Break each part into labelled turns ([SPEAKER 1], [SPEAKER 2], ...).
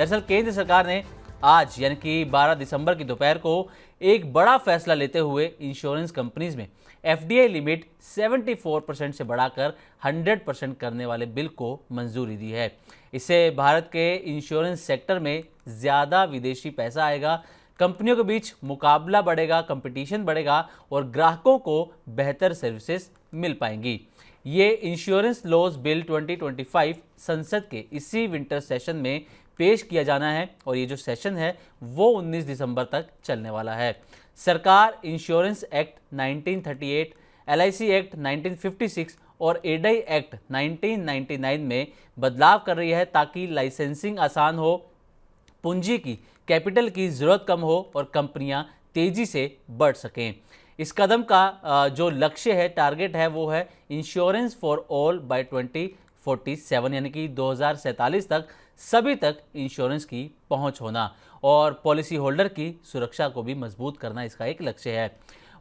[SPEAKER 1] दरअसल केंद्र सरकार ने आज यानी कि 12 दिसंबर की दोपहर को एक बड़ा फैसला लेते हुए इंश्योरेंस कंपनीज में एफडीआई लिमिट 74% से बढ़ाकर 100% करने वाले बिल को मंजूरी दी है। इससे भारत के इंश्योरेंस सेक्टर में ज़्यादा विदेशी पैसा आएगा, कंपनियों के बीच मुकाबला बढ़ेगा, कंपटीशन बढ़ेगा और ग्राहकों को बेहतर सर्विसेज मिल पाएंगी। ये इंश्योरेंस लॉज बिल 2025 संसद के इसी विंटर सेशन में पेश किया जाना है और ये जो सेशन है वो 19 दिसंबर तक चलने वाला है। सरकार इंश्योरेंस एक्ट 1938, एलआईसी एक्ट 1956 और एडाई एक्ट 1999 में बदलाव कर रही है ताकि लाइसेंसिंग आसान हो, पूंजी की कैपिटल की ज़रूरत कम हो और कंपनियां तेज़ी से बढ़ सकें। इस कदम का जो लक्ष्य है, टारगेट है, वो है इंश्योरेंस फॉर ऑल बाय 2047 यानी कि 2047 तक सभी तक इंश्योरेंस की पहुंच होना और पॉलिसी होल्डर की सुरक्षा को भी मजबूत करना इसका एक लक्ष्य है।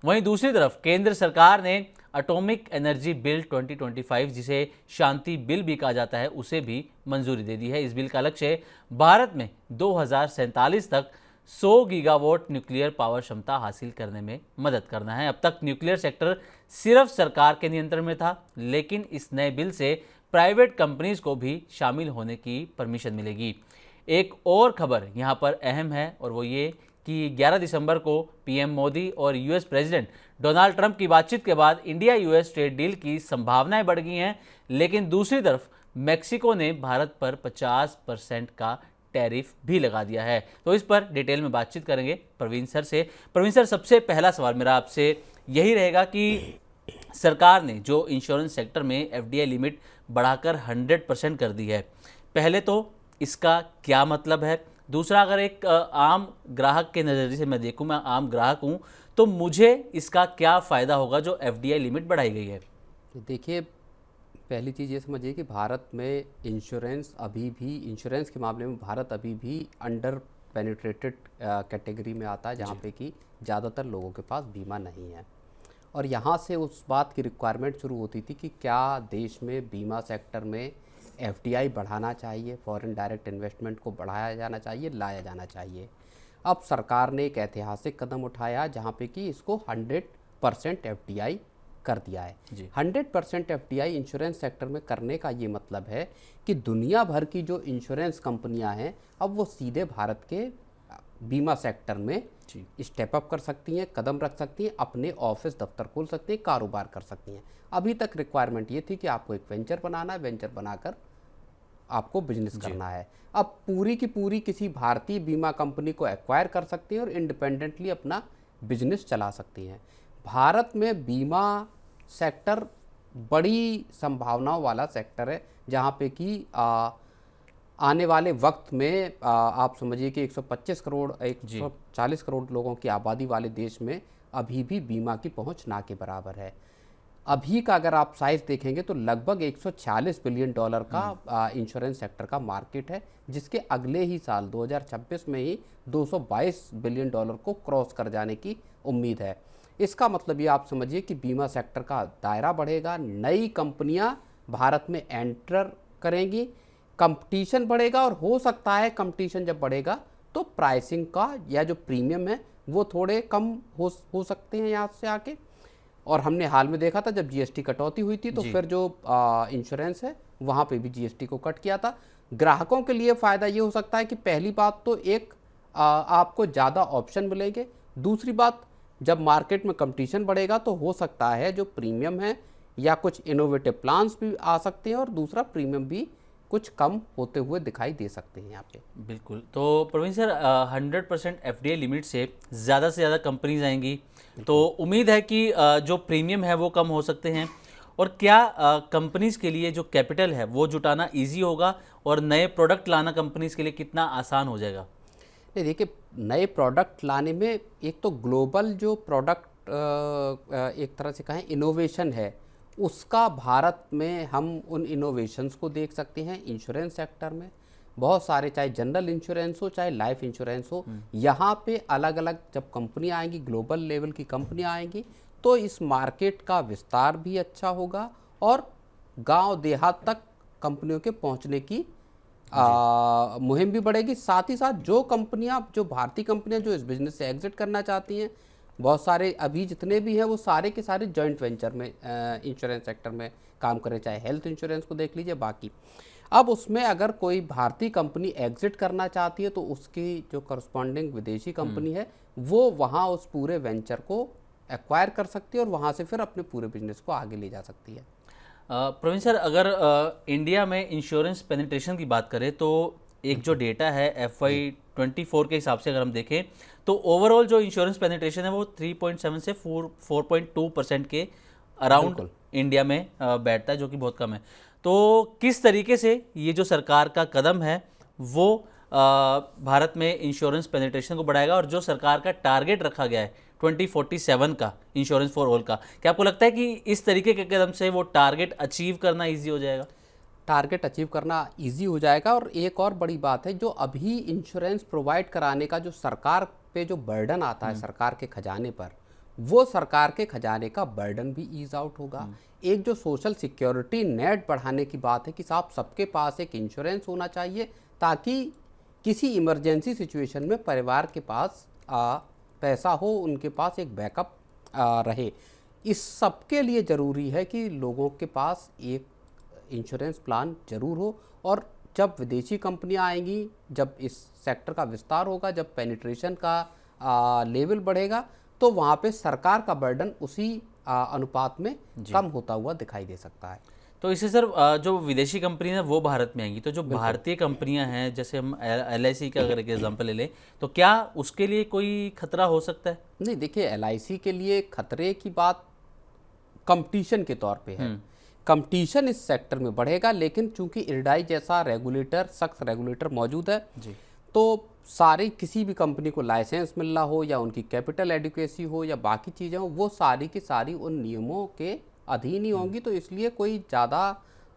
[SPEAKER 1] वहीं दूसरी तरफ केंद्र सरकार ने एटॉमिक एनर्जी बिल 2025 जिसे शांति बिल भी कहा जाता है उसे भी मंजूरी दे दी है। इस बिल का लक्ष्य भारत में 2047 तक 100 गीगावाट न्यूक्लियर पावर क्षमता हासिल करने में मदद करना है। अब तक न्यूक्लियर सेक्टर सिर्फ सरकार के नियंत्रण में था, लेकिन इस नए बिल से प्राइवेट कंपनीज को भी शामिल होने की परमिशन मिलेगी। एक और खबर यहाँ पर अहम है और वो ये कि 11 दिसंबर को पीएम मोदी और यूएस प्रेसिडेंट डोनाल्ड ट्रंप की बातचीत के बाद इंडिया यूएस ट्रेड डील की संभावनाएं बढ़ गई हैं, लेकिन दूसरी तरफ मेक्सिको ने भारत पर 50% का टैरिफ भी लगा दिया है। तो इस पर डिटेल में बातचीत करेंगे प्रवीण सर से। प्रवीण सर, सबसे पहला सवाल मेरा आपसे यही रहेगा कि सरकार ने जो इंश्योरेंस सेक्टर में एफडीआई लिमिट बढ़ाकर 100% कर दी है, पहले तो इसका क्या मतलब है? दूसरा, अगर एक आम ग्राहक के नज़रिए से मैं देखूं, मैं आम ग्राहक हूं, तो मुझे इसका क्या फ़ायदा होगा जो एफडीआई लिमिट बढ़ाई गई है?
[SPEAKER 2] देखिए, पहली चीज़ ये समझिए कि भारत में इंश्योरेंस के मामले में भारत अभी भी अंडर पेनिट्रेटेड कैटेगरी में आता है, जहाँ पे कि ज़्यादातर लोगों के पास बीमा नहीं है। और यहाँ से उस बात की रिक्वायरमेंट शुरू होती थी कि क्या देश में बीमा सेक्टर में एफडीआई बढ़ाना चाहिए, फॉरेन डायरेक्ट इन्वेस्टमेंट को बढ़ाया जाना चाहिए, लाया जाना चाहिए। अब सरकार ने एक ऐतिहासिक कदम उठाया जहाँ पे कि इसको 100% एफडीआई कर दिया है। 100% एफडीआई इंश्योरेंस सेक्टर में करने का ये मतलब है कि दुनिया भर की जो इंश्योरेंस कंपनियां हैं अब वो सीधे भारत के बीमा सेक्टर में स्टेप अप कर सकती हैं, कदम रख सकती हैं, अपने ऑफिस दफ्तर खोल सकती हैं, कारोबार कर सकती हैं। अभी तक रिक्वायरमेंट ये थी कि आपको एक वेंचर बनाना है, वेंचर बनाकर आपको बिजनेस करना है। अब पूरी की पूरी किसी भारतीय बीमा कंपनी को एक्वायर कर सकती हैं और इंडिपेंडेंटली अपना बिजनेस चला सकती हैं। भारत में बीमा सेक्टर बड़ी संभावनाओं वाला सेक्टर है, जहाँ पे कि आने वाले वक्त में आप समझिए कि 125 करोड़ 140 करोड़ लोगों की आबादी वाले देश में अभी भी बीमा की पहुंच ना के बराबर है। अभी का अगर आप साइज देखेंगे तो लगभग 146 बिलियन डॉलर का इंश्योरेंस सेक्टर का मार्केट है, जिसके अगले ही साल 2026 में ही 222 बिलियन डॉलर को क्रॉस कर जाने की उम्मीद है। इसका मतलब ये आप समझिए कि बीमा सेक्टर का दायरा बढ़ेगा, नई कंपनियां भारत में एंटर करेंगी, कंपटीशन बढ़ेगा और हो सकता है कंपटीशन जब बढ़ेगा तो प्राइसिंग का या जो प्रीमियम है वो थोड़े कम हो सकते हैं यहाँ से आके। और हमने हाल में देखा था जब जीएसटी कटौती हुई थी तो फिर जो इंश्योरेंस है वहाँ पे भी जीएसटी को कट किया था। ग्राहकों के लिए फ़ायदा ये हो सकता है कि पहली बात तो एक आपको ज़्यादा ऑप्शन मिलेंगे, दूसरी बात जब मार्केट में कंपटीशन बढ़ेगा तो हो सकता है जो प्रीमियम है या कुछ इनोवेटिव प्लान्स भी आ सकते हैं और दूसरा प्रीमियम भी कुछ कम होते हुए दिखाई दे सकते हैं यहाँ पे।
[SPEAKER 1] बिल्कुल। तो प्रवीण सर, 100% एफडीआई लिमिट से ज़्यादा कंपनीज आएंगी, तो उम्मीद है कि जो प्रीमियम है वो कम हो सकते हैं। और क्या कंपनीज के लिए जो कैपिटल है वो जुटाना इजी होगा और नए प्रोडक्ट लाना कंपनीज के लिए कितना आसान हो जाएगा?
[SPEAKER 2] नहीं, देखिए, नए प्रोडक्ट लाने में एक तो ग्लोबल जो प्रोडक्ट एक तरह से कहें इनोवेशन है, उसका भारत में हम उन इनोवेशंस को देख सकते हैं। इंश्योरेंस सेक्टर में बहुत सारे, चाहे जनरल इंश्योरेंस हो चाहे लाइफ इंश्योरेंस हो, यहाँ पे अलग अलग जब कंपनियाँ आएंगी, ग्लोबल लेवल की कंपनियाँ आएंगी, तो इस मार्केट का विस्तार भी अच्छा होगा और गांव देहात तक कंपनियों के पहुँचने की मुहिम भी बढ़ेगी। साथ ही साथ जो कंपनियां, जो भारतीय कंपनियां जो इस बिजनेस से एग्जिट करना चाहती हैं, बहुत सारे अभी जितने भी हैं वो सारे के सारे जॉइंट वेंचर में इंश्योरेंस सेक्टर में काम करें, चाहे हेल्थ इंश्योरेंस को देख लीजिए बाकी। अब उसमें अगर कोई भारतीय कंपनी एग्जिट करना चाहती है तो उसकी जो करस्पॉन्डिंग विदेशी कंपनी है वो वहाँ उस पूरे वेंचर को एक्वायर कर सकती है और वहाँ से फिर अपने पूरे बिजनेस को आगे ले जा सकती है।
[SPEAKER 1] प्रवीण सर, अगर इंडिया में इंश्योरेंस पेनिट्रेशन की बात करें तो एक जो डेटा है FY24 के हिसाब से अगर हम देखें तो ओवरऑल जो इंश्योरेंस पेनिट्रेशन है वो 3.7 से 4.2% के अराउंड इंडिया में बैठता है, जो कि बहुत कम है। तो किस तरीके से ये जो सरकार का कदम है वो भारत में इंश्योरेंस पेनिट्रेशन को बढ़ाएगा, और जो सरकार का टारगेट रखा गया है 2047 का इंश्योरेंस फॉर ऑल का, क्या आपको लगता है कि इस तरीके के कदम से वो टारगेट अचीव करना ईजी हो जाएगा?
[SPEAKER 2] टारगेट अचीव करना इजी हो जाएगा। और एक और बड़ी बात है, जो अभी इंश्योरेंस प्रोवाइड कराने का जो सरकार पे जो बर्डन आता है सरकार के खजाने पर, वो सरकार के खजाने का बर्डन भी ईज आउट होगा। एक जो सोशल सिक्योरिटी नेट बढ़ाने की बात है कि साहब सबके पास एक इंश्योरेंस होना चाहिए ताकि किसी इमरजेंसी सिचुएशन में परिवार के पास पैसा हो, उनके पास एक बैकअप रहे। इस सब के लिए ज़रूरी है कि लोगों के पास एक इंश्योरेंस प्लान जरूर हो। और जब विदेशी कंपनियां आएंगी, जब इस सेक्टर का विस्तार होगा, जब पेनिट्रेशन का लेवल बढ़ेगा, तो वहाँ पे सरकार का बर्डन उसी अनुपात में कम होता हुआ दिखाई दे सकता है।
[SPEAKER 1] तो इससे सर जो विदेशी कंपनी है वो भारत में आएंगी, तो जो भारतीय कंपनियां हैं, जैसे हम LIC का अगर एक एग्जांपल ले लें, तो क्या उसके लिए कोई खतरा हो सकता है?
[SPEAKER 2] नहीं, देखिए LIC के लिए खतरे की बात कंपटीशन के तौर पे है। कंपटीशन इस सेक्टर में बढ़ेगा, लेकिन चूंकि IRDAI जैसा रेगुलेटर, सख्त रेगुलेटर मौजूद है
[SPEAKER 1] जी,
[SPEAKER 2] तो सारी किसी भी कंपनी को लाइसेंस मिलना हो या उनकी कैपिटल एडिक्वेसी हो या बाकी चीज़ें हो, वो सारी की सारी उन नियमों के अधीन ही होंगी। तो इसलिए कोई ज़्यादा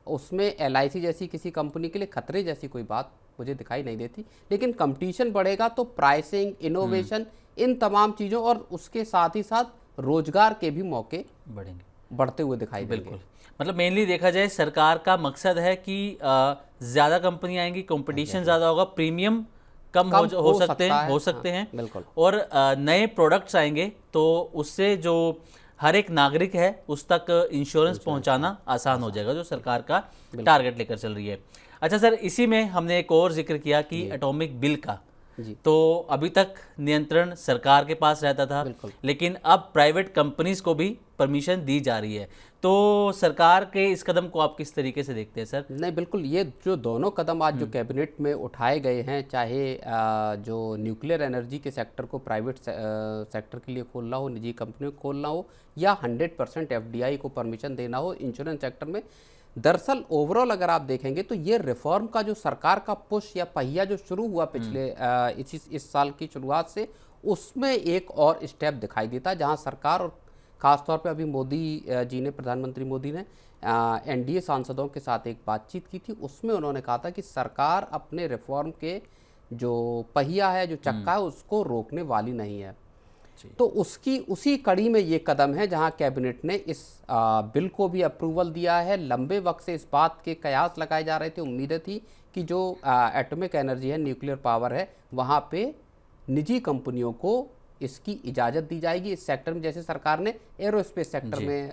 [SPEAKER 2] उसमें LIC जैसी किसी कंपनी के लिए खतरे जैसी कोई बात मुझे दिखाई नहीं देती। लेकिन कंपटीशन बढ़ेगा तो प्राइसिंग, इनोवेशन, इन तमाम चीज़ों और उसके साथ ही साथ रोजगार के भी मौके बढ़ते हुए दिखाई देंगे।
[SPEAKER 1] बिल्कुल, मतलब मेनली देखा जाए सरकार का मकसद है कि ज़्यादा कंपनी आएंगी, कंपटीशन ज़्यादा होगा, प्रीमियम कम हो सकते हैं
[SPEAKER 2] बिल्कुल।
[SPEAKER 1] और नए प्रोडक्ट्स आएंगे तो उससे जो हर एक नागरिक है उस तक इंश्योरेंस पहुंचाना आसान हो जाएगा, जो सरकार का टारगेट लेकर चल रही है। अच्छा सर, इसी में हमने एक और जिक्र किया कि एटॉमिक बिल का, तो अभी तक नियंत्रण सरकार के पास रहता था, लेकिन अब प्राइवेट कंपनीज को भी परमिशन दी जा रही है। तो सरकार के इस कदम को आप किस तरीके से देखते हैं सर?
[SPEAKER 2] नहीं, बिल्कुल, ये जो दोनों कदम आज जो कैबिनेट में उठाए गए हैं, चाहे जो न्यूक्लियर एनर्जी के सेक्टर को प्राइवेट सेक्टर के लिए खोलना हो, निजी कंपनियों को खोलना हो, या 100% FDI को परमिशन देना हो इंश्योरेंस सेक्टर में, दरअसल ओवरऑल अगर आप देखेंगे तो ये रिफॉर्म का जो सरकार का पुश या पहिया जो शुरू हुआ पिछले इस साल की शुरुआत से, उसमें एक और स्टेप दिखाई देता है, जहां सरकार और ख़ासतौर पे अभी मोदी जी ने, प्रधानमंत्री मोदी ने NDA सांसदों के साथ एक बातचीत की थी। उसमें उन्होंने कहा था कि सरकार अपने रिफॉर्म के जो पहिया है, जो चक्का है, उसको रोकने वाली नहीं है। तो उसी कड़ी में ये कदम है जहां कैबिनेट ने इस बिल को भी अप्रूवल दिया है। लंबे वक्त से इस बात के कयास लगाए जा रहे थे, उम्मीदें थी कि जो एटॉमिक एनर्जी है, न्यूक्लियर पावर है, वहाँ पे निजी कंपनियों को इसकी इजाज़त दी जाएगी इस सेक्टर में, जैसे सरकार ने एरोस्पेस सेक्टर में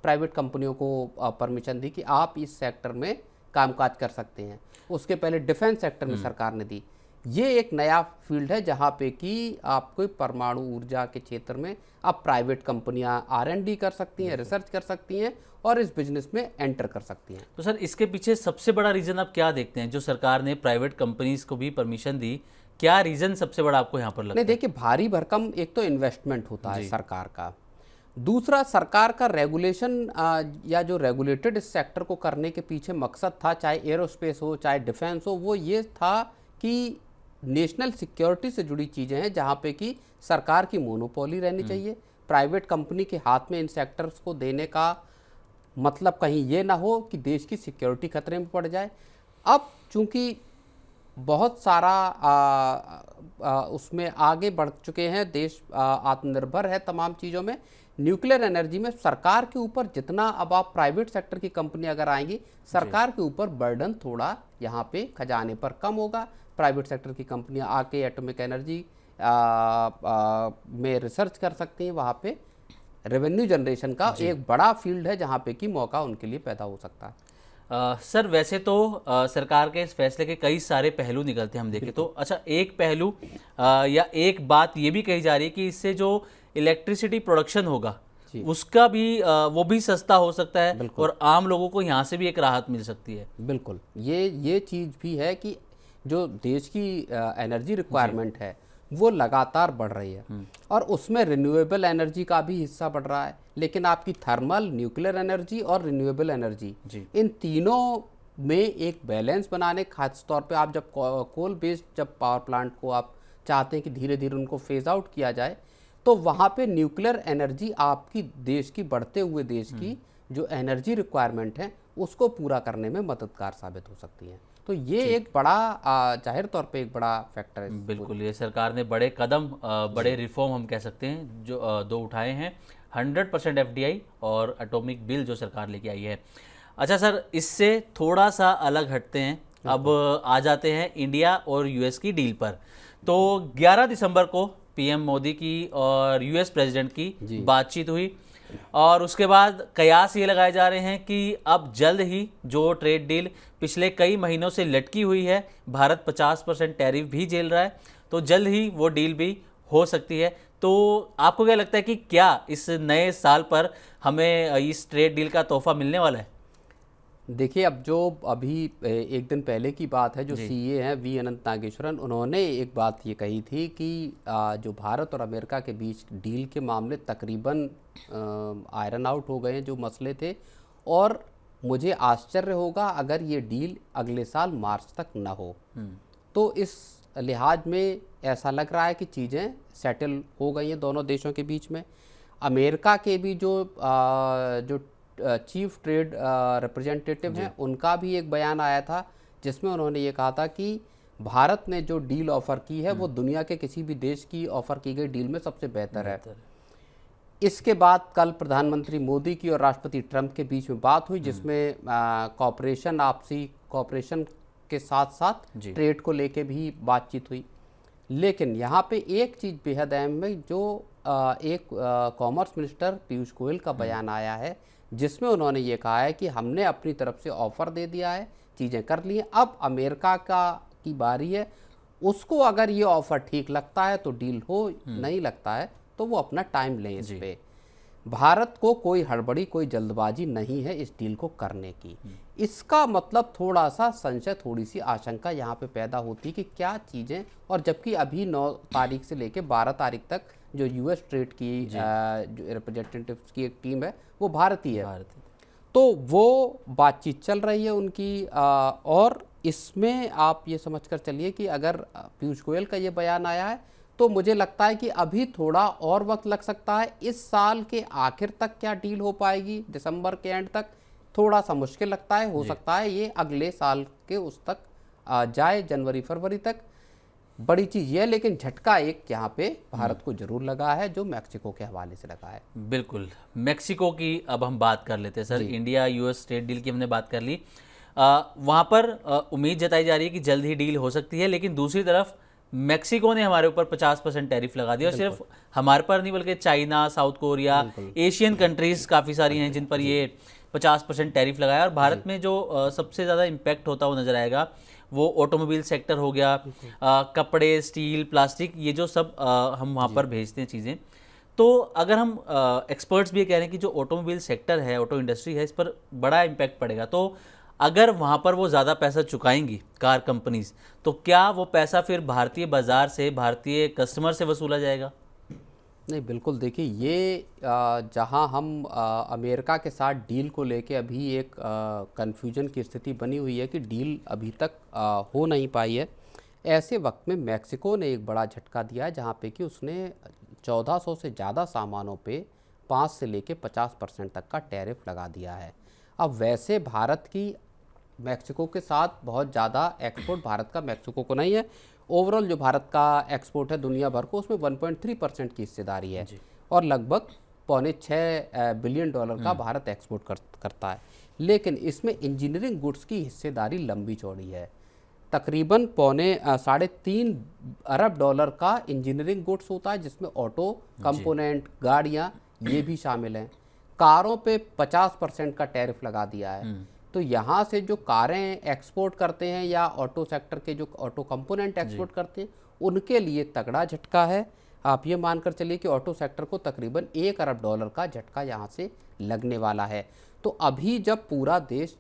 [SPEAKER 2] प्राइवेट कंपनियों को परमिशन दी कि आप इस सेक्टर में कामकाज कर सकते हैं। उसके पहले डिफेंस सेक्टर में सरकार ने दी। ये एक नया फील्ड है जहाँ पे कि आपको परमाणु ऊर्जा के क्षेत्र में अब प्राइवेट कंपनियां R&D कर सकती हैं, रिसर्च कर सकती हैं और इस बिजनेस में एंटर कर सकती हैं।
[SPEAKER 1] तो सर, इसके पीछे सबसे बड़ा रीज़न आप क्या देखते हैं? जो सरकार ने प्राइवेट कंपनीज को भी परमिशन दी, क्या रीज़न सबसे बड़ा आपको यहाँ पर लगता है?
[SPEAKER 2] नहीं, देखिए, भारी भरकम एक तो इन्वेस्टमेंट होता है सरकार का, दूसरा सरकार का रेगुलेशन या जो रेगुलेटेड इस सेक्टर को करने के पीछे मकसद था, चाहे एरोस्पेस हो चाहे डिफेंस हो, वो ये था कि नेशनल सिक्योरिटी से जुड़ी चीज़ें हैं जहाँ पे कि सरकार की मोनोपोली रहनी चाहिए। प्राइवेट कंपनी के हाथ में इन सेक्टर्स को देने का मतलब कहीं ये ना हो कि देश की सिक्योरिटी खतरे में पड़ जाए। अब चूंकि बहुत सारा उसमें आगे बढ़ चुके हैं, देश आत्मनिर्भर है तमाम चीज़ों में, न्यूक्लियर एनर्जी में सरकार के ऊपर जितना, अब आप प्राइवेट सेक्टर की कंपनी अगर आएंगी, सरकार के ऊपर बर्डन थोड़ा यहाँ पे खजाने पर कम होगा। प्राइवेट सेक्टर की कंपनियाँ आके एटॉमिक एनर्जी में रिसर्च कर सकती हैं। वहाँ पे रेवेन्यू जनरेशन का एक बड़ा फील्ड है जहाँ पे कि मौका उनके लिए पैदा हो सकता है।
[SPEAKER 1] सर वैसे तो सरकार के इस फैसले के कई सारे पहलू निकलते हैं हम देखें तो। अच्छा, एक पहलू या एक बात ये भी कही जा रही है कि इससे जो इलेक्ट्रिसिटी प्रोडक्शन होगा उसका भी वो भी सस्ता हो सकता है और आम लोगों को यहाँ से भी एक राहत मिल सकती है।
[SPEAKER 2] बिल्कुल, ये चीज़ भी है कि जो देश की एनर्जी रिक्वायरमेंट है वो लगातार बढ़ रही है और उसमें रिन्यूएबल एनर्जी का भी हिस्सा बढ़ रहा है। लेकिन आपकी थर्मल, न्यूक्लियर एनर्जी और रिन्यूएबल एनर्जी, इन तीनों में एक बैलेंस बनाने, खास तौर पे आप जब कोल बेस्ड जब पावर प्लांट को आप चाहते हैं कि धीरे धीरे उनको फेज आउट किया जाए, तो वहाँ पे न्यूक्लियर एनर्जी आपकी देश की, बढ़ते हुए देश की जो एनर्जी रिक्वायरमेंट है उसको पूरा करने में मददगार साबित हो सकती है। तो ये एक बड़ा जाहिर तौर पे एक बड़ा फैक्टर है।
[SPEAKER 1] बिल्कुल, ये सरकार ने बड़े कदम, बड़े रिफॉर्म हम कह सकते हैं जो दो उठाए हैं, 100% FDI और एटॉमिक बिल जो सरकार लेके आई है। अच्छा सर, इससे थोड़ा सा अलग हटते हैं, अब आ जाते हैं इंडिया और US की डील पर। तो 11 दिसंबर को PM मोदी की और US प्रेसिडेंट की बातचीत हुई और उसके बाद कयास ये लगाए जा रहे हैं कि अब जल्द ही जो ट्रेड डील पिछले कई महीनों से लटकी हुई है, भारत 50% टैरिफ भी झेल रहा है, तो जल्द ही वो डील भी हो सकती है। तो आपको क्या लगता है कि क्या इस नए साल पर हमें इस ट्रेड डील का तोहफा मिलने वाला है?
[SPEAKER 2] देखिए, अब जो अभी एक दिन पहले की बात है, जो CA हैं V अनंत नागेश्वरन, उन्होंने एक बात ये कही थी कि जो भारत और अमेरिका के बीच डील के मामले तकरीबन आयरन आउट हो गए हैं, जो मसले थे, और मुझे आश्चर्य होगा अगर ये डील अगले साल मार्च तक ना हो। तो इस लिहाज में ऐसा लग रहा है कि चीज़ें सेटल हो गई हैं दोनों देशों के बीच में। अमेरिका के भी जो चीफ ट्रेड रिप्रेजेंटेटिव हैं, उनका भी एक बयान आया था जिसमें उन्होंने ये कहा था कि भारत ने जो डील ऑफ़र की है वो दुनिया के किसी भी देश की ऑफ़र की गई डील में सबसे बेहतर है। इसके बाद कल प्रधानमंत्री मोदी की और राष्ट्रपति ट्रंप के बीच में बात हुई, जिसमें कॉपरेशन, आपसी कॉपरेशन के साथ साथ ट्रेड को लेके भी बातचीत हुई। लेकिन यहाँ पे एक चीज़ बेहद अहम है, जो एक कॉमर्स मिनिस्टर पीयूष गोयल का बयान आया है, जिसमें उन्होंने ये कहा है कि हमने अपनी तरफ से ऑफ़र दे दिया है, चीज़ें कर ली हैं, अब अमेरिका की बारी है, उसको अगर ये ऑफ़र ठीक लगता है तो डील हो, नहीं लगता है तो वो अपना टाइम लें इस पे। भारत को कोई हड़बड़ी, कोई जल्दबाजी नहीं है इस डील को करने की। इसका मतलब थोड़ा सा संशय, थोड़ी सी आशंका यहाँ पे पैदा होती कि क्या चीज़ें, और जबकि अभी 9 तारीख से लेके 12 तारीख तक जो US ट्रेड की जो रिप्रेजेंटेटिव्स की एक टीम है वो भारतीय है, तो वो बातचीत चल रही है उनकी। और इसमें आप ये समझकर चलिए कि अगर पीयूष गोयल का ये बयान आया है तो मुझे लगता है कि अभी थोड़ा और वक्त लग सकता है। इस साल के आखिर तक क्या डील हो पाएगी, दिसंबर के एंड तक थोड़ा सा मुश्किल लगता है। हो सकता है ये अगले साल के उस तक जाए, जनवरी फरवरी तक। बड़ी चीज़ ये है, लेकिन झटका एक यहाँ पे भारत को जरूर लगा है, जो मैक्सिको के हवाले से लगा है।
[SPEAKER 1] बिल्कुल, मैक्सिको की अब हम बात कर लेते हैं sir. India US trade deal की हमने बात कर ली, वहाँ पर उम्मीद जताई जा रही है कि जल्द ही डील हो सकती है, लेकिन दूसरी तरफ मैक्सिको ने हमारे ऊपर 50% टैरिफ लगा दिया, और सिर्फ हमारे पर नहीं बल्कि China, south Korea, Asian countries काफ़ी सारी हैं जिन पर ये 50% टैरिफ लगाया। और भारत में जो सबसे ज़्यादा इम्पैक्ट होता हुआ नजर आएगा वो ऑटोमोबाइल सेक्टर हो गया, कपड़े, स्टील, प्लास्टिक, ये जो सब हम वहाँ पर भेजते हैं चीज़ें। तो अगर हम एक्सपर्ट्स भी ये कह रहे हैं कि जो ऑटोमोबाइल सेक्टर है, ऑटो इंडस्ट्री है, इस पर बड़ा इम्पैक्ट पड़ेगा। तो अगर वहाँ पर वो ज़्यादा पैसा चुकाएंगी कार कंपनीज, तो क्या वो पैसा फिर भारतीय बाज़ार से, भारतीय कस्टमर से वसूला जाएगा?
[SPEAKER 2] नहीं, बिल्कुल। देखिए, ये जहाँ हम अमेरिका के साथ डील को लेके अभी एक कन्फ्यूजन की स्थिति बनी हुई है कि डील अभी तक हो नहीं पाई है, ऐसे वक्त में मैक्सिको ने एक बड़ा झटका दिया है, जहाँ पे कि उसने 1400 से ज़्यादा सामानों पे 5 से लेके 50% तक का टैरिफ लगा दिया है। अब वैसे भारत की मैक्सिको के साथ बहुत ज़्यादा एक्सपोर्ट भारत का मैक्सिको को नहीं है। ओवरऑल जो भारत का एक्सपोर्ट है दुनिया भर को, उसमें 1.3% की हिस्सेदारी है, और लगभग $6.5 बिलियन का भारत एक्सपोर्ट करता है। लेकिन इसमें इंजीनियरिंग गुड्स की हिस्सेदारी लंबी चौड़ी है। तकरीबन $3.5 अरब का इंजीनियरिंग गुड्स होता है, जिसमें ऑटो कंपोनेंट, गाड़ियाँ ये भी शामिल हैं। कारों पे 50% का टैरिफ लगा दिया है। तो यहाँ से जो कारें एक्सपोर्ट करते हैं या ऑटो सेक्टर के जो ऑटो कंपोनेंट एक्सपोर्ट करते हैं, उनके लिए तगड़ा झटका है। आप ये मानकर चलिए कि ऑटो सेक्टर को तकरीबन $1 अरब का झटका यहाँ से लगने वाला है। तो अभी जब पूरा देश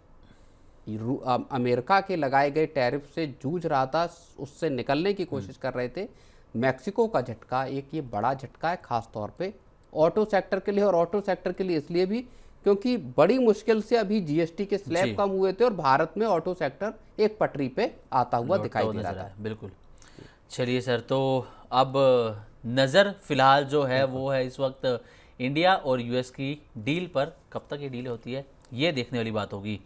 [SPEAKER 2] अमेरिका के लगाए गए टैरिफ से जूझ रहा था, उससे निकलने की कोशिश कर रहे थे, मैक्सिको का झटका एक ये बड़ा झटका है, खास तौर पे ऑटो सेक्टर के लिए। और ऑटो सेक्टर के लिए इसलिए भी क्योंकि बड़ी मुश्किल से अभी जीएसटी के स्लैब कम हुए थे और भारत में ऑटो सेक्टर एक पटरी पे आता हुआ दिखाई दे रहा था।
[SPEAKER 1] बिल्कुल। चलिए सर, तो अब नज़र फिलहाल जो है वो है इस वक्त इंडिया और यूएस की डील पर। कब तक ये डील होती है ये देखने वाली बात होगी।